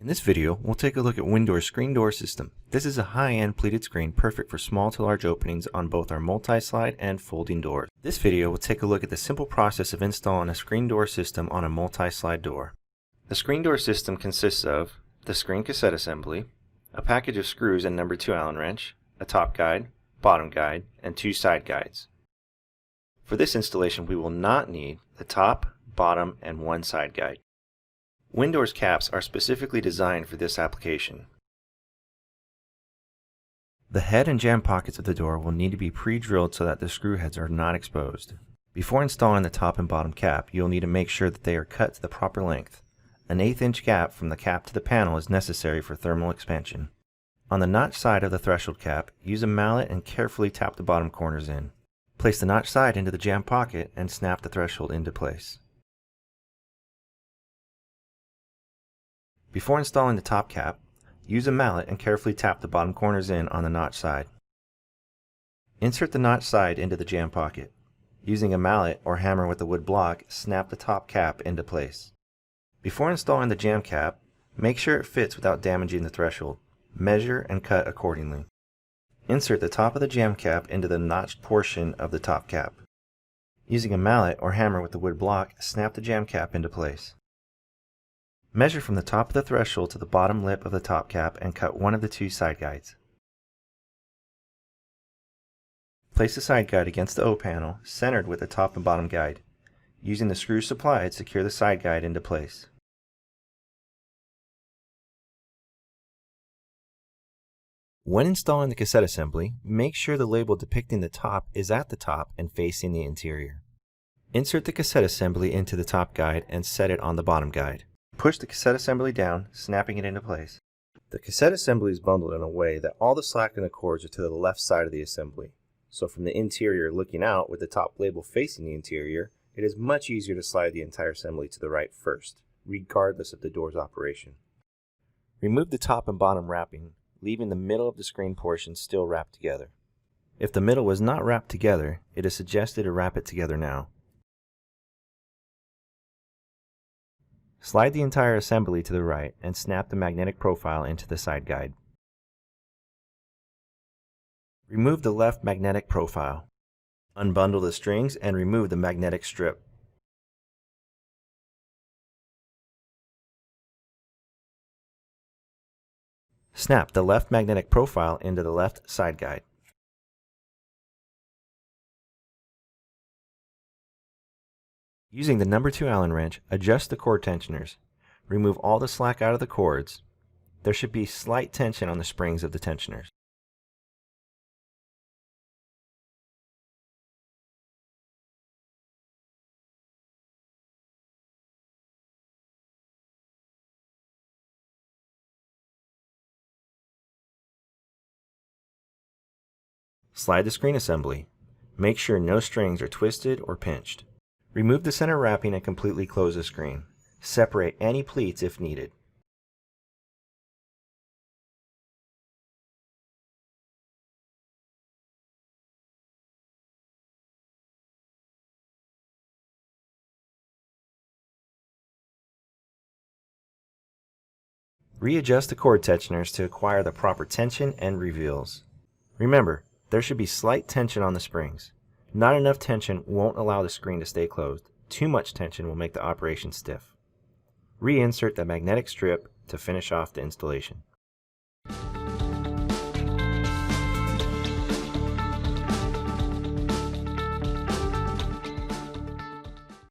In this video, we'll take a look at WinDor's ScreenDor system. This is a high-end pleated screen perfect for small to large openings on both our multi-slide and folding doors. This video will take a look at the simple process of installing a ScreenDor system on a multi-slide door. The ScreenDor system consists of the screen cassette assembly, a package of screws and number 2 Allen wrench, a top guide, bottom guide, and 2 side guides. For this installation, we will not need the top, bottom, and 1 side guide. WinDor's caps are specifically designed for this application. The head and jam pockets of the door will need to be pre-drilled so that the screw heads are not exposed. Before installing the top and bottom cap, you'll need to make sure that they are cut to the proper length. An 1/8 inch gap from the cap to the panel is necessary for thermal expansion. On the notch side of the threshold cap, use a mallet and carefully tap the bottom corners in. Place the notch side into the jam pocket and snap the threshold into place. Before installing the top cap, use a mallet and carefully tap the bottom corners in on the notch side. Insert the notch side into the jam pocket. Using a mallet or hammer with a wood block, snap the top cap into place. Before installing the jam cap, make sure it fits without damaging the threshold. Measure and cut accordingly. Insert the top of the jam cap into the notched portion of the top cap. Using a mallet or hammer with a wood block, snap the jam cap into place. Measure from the top of the threshold to the bottom lip of the top cap and cut one of the 2 side guides. Place the side guide against the O panel, centered with the top and bottom guide. Using the screws supplied, secure the side guide into place. When installing the cassette assembly, make sure the label depicting the top is at the top and facing the interior. Insert the cassette assembly into the top guide and set it on the bottom guide. Push the cassette assembly down, snapping it into place. The cassette assembly is bundled in a way that all the slack and the cords are to the left side of the assembly. So from the interior looking out with the top label facing the interior, it is much easier to slide the entire assembly to the right first, regardless of the door's operation. Remove the top and bottom wrapping, leaving the middle of the screen portion still wrapped together. If the middle was not wrapped together, it is suggested to wrap it together now. Slide the entire assembly to the right and snap the magnetic profile into the side guide. Remove the left magnetic profile. Unbundle the strings and remove the magnetic strip. Snap the left magnetic profile into the left side guide. Using the number 2 Allen wrench, adjust the cord tensioners. Remove all the slack out of the cords. There should be slight tension on the springs of the tensioners. Slide the screen assembly. Make sure no strings are twisted or pinched. Remove the center wrapping and completely close the screen. Separate any pleats if needed. Readjust the cord tensioners to acquire the proper tension and reveals. Remember, there should be slight tension on the springs. Not enough tension won't allow the screen to stay closed. Too much tension will make the operation stiff. Reinsert the magnetic strip to finish off the installation.